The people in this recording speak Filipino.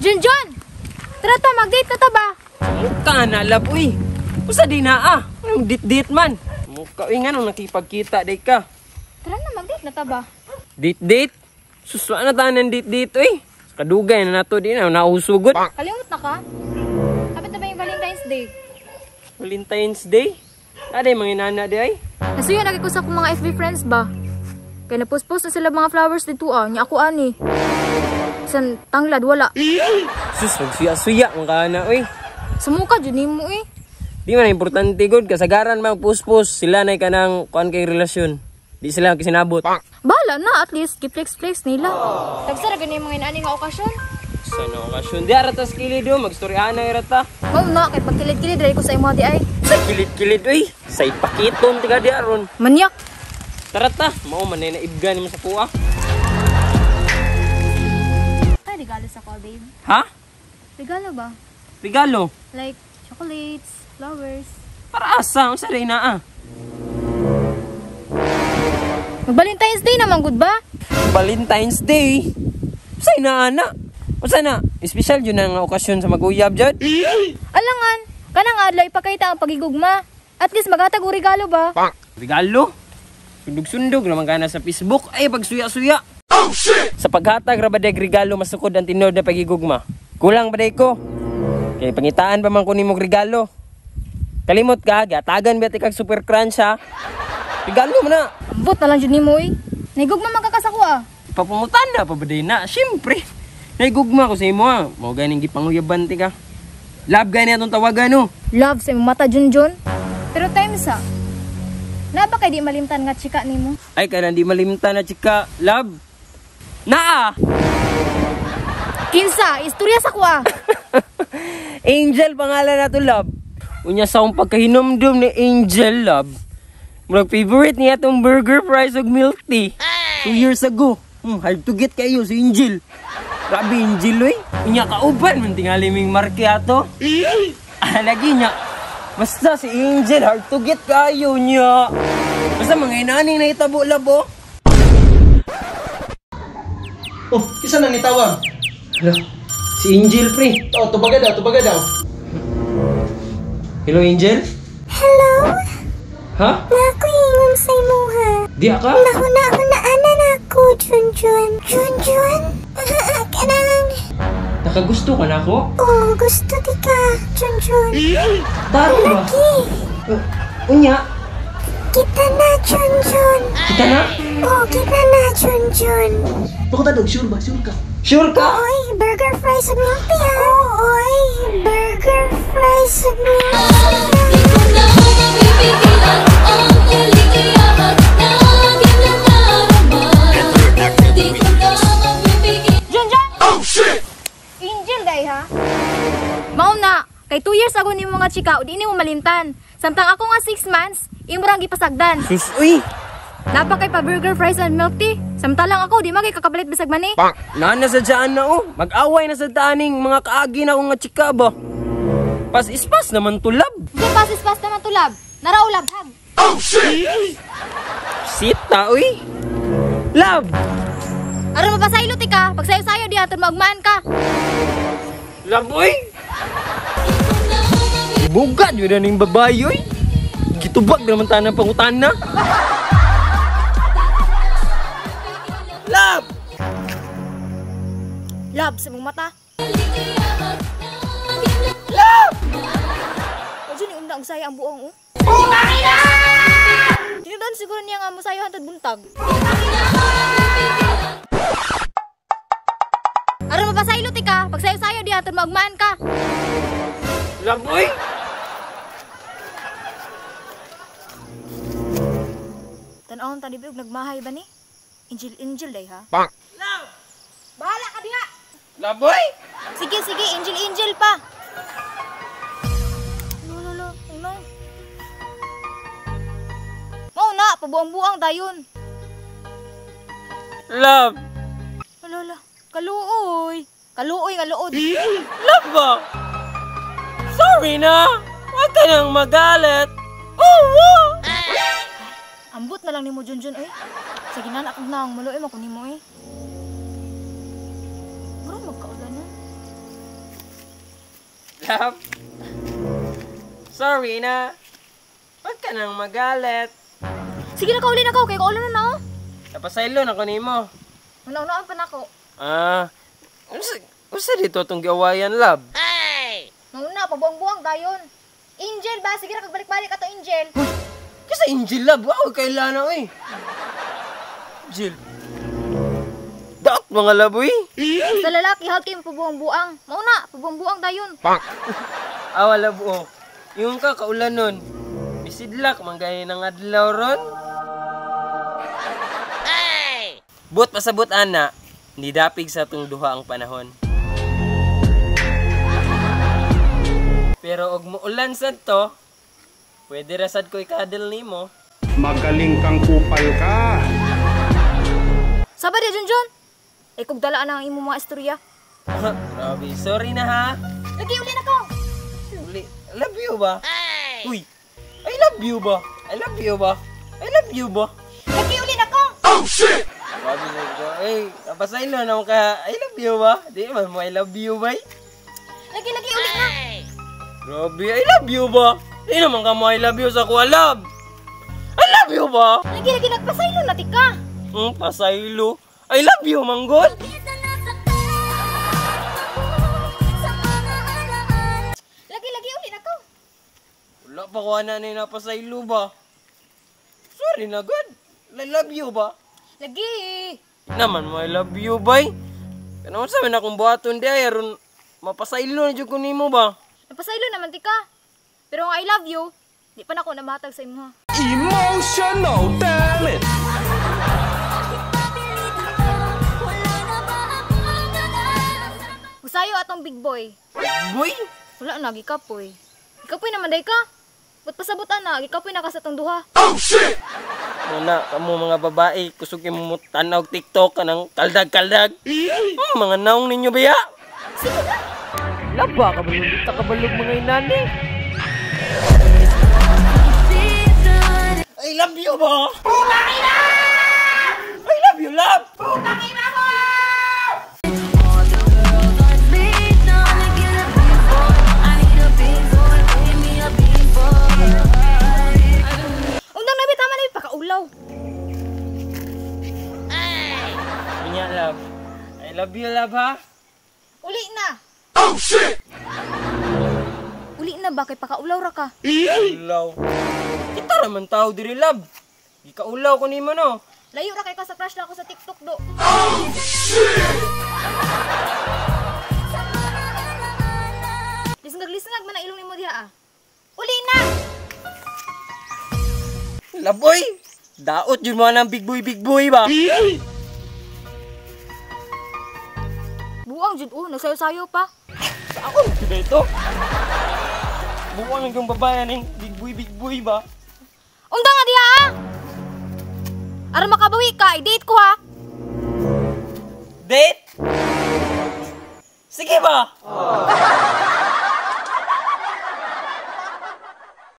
Junjun! Tara ta, mag-date ka ta ba? Mukha na, lab, uy. Usa di na, Anong dit-dit man? Mukha, uy, nga nung nakipagkita, day ka. Tara na, mag-date na ta ba? Dit-dit? Suswa na tayo ng dit-dit, uy. Kadugay na nato di na, nausugot. Kalimut na ka? Kapit na ba yung Valentine's Day? Valentine's Day? Aday, mga inana di ay. Nasuyo, ko sa akong mga FB friends ba? Kaya napost-post na sila mga flowers dito Nya ako ani. San tanglad, wala. Sus, magsuya-suya, mga kana, uy. Sumuka, dyan mo eh. Di man, importante good. Kasagaran mag-post-post. Sila na kanang kuan kay relasyon. Di sila kisinabot. Bala na, at least, kiflex-flex nila. Tagsara ganyan yung mga inani nga okasyon. Sana okasyon. Di arata sa kilid o, mag-storyahan na irata. Oo na, kay pagkilid-kilid, dahil ko sa imo di ay. Sa kilid-kilid, uy. Sa ipakiton, tiga di aron. Manyak. Tarata, mao man na ibgan mo sa puwa. Ay, regalo sa call, babe. Ha? Regalo ba? Regalo? Like, chocolates, flowers. Para asa? Ang saray na Mag-Valentine's Day naman, good ba? Valentine's Day? Say na, ana. O sana, espesyal yun ang okasyon sa mag-uyab dyan. Alangan, kanang adlaw ipakita ang pagigugma. At least maghatag o regalo ba? Regalo? Sundog-sundog naman ka na sa Facebook. Ay, pagsuya-suya. Oh, shit! Sa paghatag, rabadeg regalo, masukod ang tinod na pagigugma. Kulang ba ko? Kaya pangitaan pa man kunin mong regalo. Kalimot ka, gatagan ba kag super crunch ha? Regalo mo na. Ambot na lang dyan ni mo eh. Naigugma magkakasako Papungutan na pa ba na? Siyempre. Naigugma ko sa imo Mau ganing gipanguyaban ti ka. Love gani atong tawagan no. Love sa imong mata Junjun. Pero times na ba kay di malimtan nga chika nimo? Ay kaya di malimtan na chika. Love. Naa! Kinsa, istorya sa kwa. Angel pangalan na to, love. Unya sa akong pagkahinomdom ni Angel, love. Murag favorite niya itong burger fries ug milk tea. 2 years ago. Hard to get kayo si Angel. Grabe Angel, uy. Unya kauban, man tingali ming markiato. Lagi niya. Basta si Angel, hard to get kayo niya. Basta mga inaning na itabo, labo. Oh, isa nang itawag. Hello, si Angel, pre. Oh, tubaga daw. Hello, Angel? Hello? Ha? Naku ingon sa imuha. Di ka? Nahuna-hunaanan ako, Junjun. Junjun? Kanang... Nakagusto ka na ako? Oh, gusto di ka, Junjun. Taro ba? Lagi. Unya? Kita na, Junjun. Kita na? Oh, kita na, Junjun. Pakatadog, sure ba? Sure ka? Sure ka? Oy, burger fries ug milk tea, ha? Oy, burger fries ug milk tea. Junjun! Oh shit! Angel day ha? Mao na, kay 2 years ago ni mga chika, di ni mo malimtan. Samtang ako nga 6 months, imo rang gipasagdan. Sus, uy! Napa kay pa burger fries and milk tea. Samtalang ako, di magay kakapalit bisag mani. Nana sa dyan na Mag-away na sa daaning mga kaagi na ako nga chika ba? Pas-ispas naman tulab. Di pasis-pas naman tulab. Naraulab hag. Oh shit! Sita, uy! Love! Aron mapasaylo ti ka, pag sayo-sayo di aton magmaan ka. Love, uy! Bugat yun na ning babae, uy! Gitubag naman tayo ng pangutan na. Love! Love sa mong mata. Love! O dyan yung undang saya ang buong Sinudon siguro niya nga mo sayo hantad buntag. Aron mapasaylo ti ka, pag sayo-sayo di aton magmaan ka. Love, uy! Tanawon tani biog nagmahay ba ni? Angel day ha? Love! Bahala ka diha. Love, uy! Sige, angel pa. Lolo, ano? Mau na, pabuang-buang dayon. Love! Lolo, kaluoy. Kaluoy nga luod. Love ba? Sorry na! Huwag ka nang magalit! Oh! Ambot na lang ni mo, Junjun, eh. Sige na, akong na ang maluoy mo kunin mo, eh. Bro, magkaulan na. Love? Sorry na. Huwag ka nang magalit. Sige na ka, uli na ka. Kaya ka ulan na na, oh. Napasaylo na ko nimo. Unaan pa na ako. Usa dito itong giawayan, love? Nauna, pabuang-buang dayon. Angel ba? Sige na, kagbalik-balik ato, Angel. Kasi Angel, love. Wow, kailan na, eh. Angel. Daot mga love, eh. Sa lalaki, hawag kayo pabuang-buang. Mauna, pabuang-buang dayon. Awa, love, oh. Yung ka, kaulan nun. Bisidlak, manggay ng adlaw ron. But pasabot, ana. Nidapig sa itong duha ang panahon. Pero og muulan sad to, pwede rasad ko ikadal nimo. Magaling kang kupal ka. Saba di, Junjun. Kung dalaan ang imo mga istorya. Grabe, sorry na ha. Lagi, uli na ko. Uli, I love you ba? Uy, I love you ba? I love you ba? I love you ba? Lagi, uli na ko. Grabe na ito. Eh, napasaylo naman ka, I love you ba? Di man mo I love you ba? Lagi, uli na. Grabe, I love you ba? Di naman ka mo I love you sa kuha, love. I love you ba? Lagi, nagpasaylo na, tika. Pasaylo. I love you, manggol. Lagi, uli na ko. Wala pa ko na napasaylo ba? Sorry na, God. I love you ba? Lagi. Naman mo, I love you, bay. Kanaman sa amin akong buhaton di ay, aron mapasaylo na dyan ko nimo ba? Napasaylo naman, tika. Pero ang I love you, di pa na ako namatag sa imo, ha. Emotional talent. Usayo atong big boy. Boy! Wala na, gikapoy. Gikapoy naman, day ka. Ba't pasabutan na? Gikapoy na ka sa tong duha. Muna, kamo mga babae, kusog mo tanaw TikTok ka ng kaldag-kaldag. Mga naong ninyo ba ya? Sige na. Laba, kabalog kita kabalog mga inani. I love you ba? I love you, love! Undang nabi, tama nabi, pakaulaw. Kanya, love. I love you, love, ha? Uli na. Uli na ba? Kay pakaulaw ra ka. Ulaw. Kita naman tao diri, love. Ikaulaw ko nimo, no? Layo ra kay ka sa crush na ako sa TikTok, do. Lisngag man ang ilong nimo diha, ah. Uli na! Laboy! Daot yun mo ng big boy ba? Buang jud, nagsayo-sayo pa. Ako, sila ito. Buwang yung babayan ng big boy ba? Undang nga diha, ah! Aron makabawi ka, i-date ko, ha. Date? Sige ba?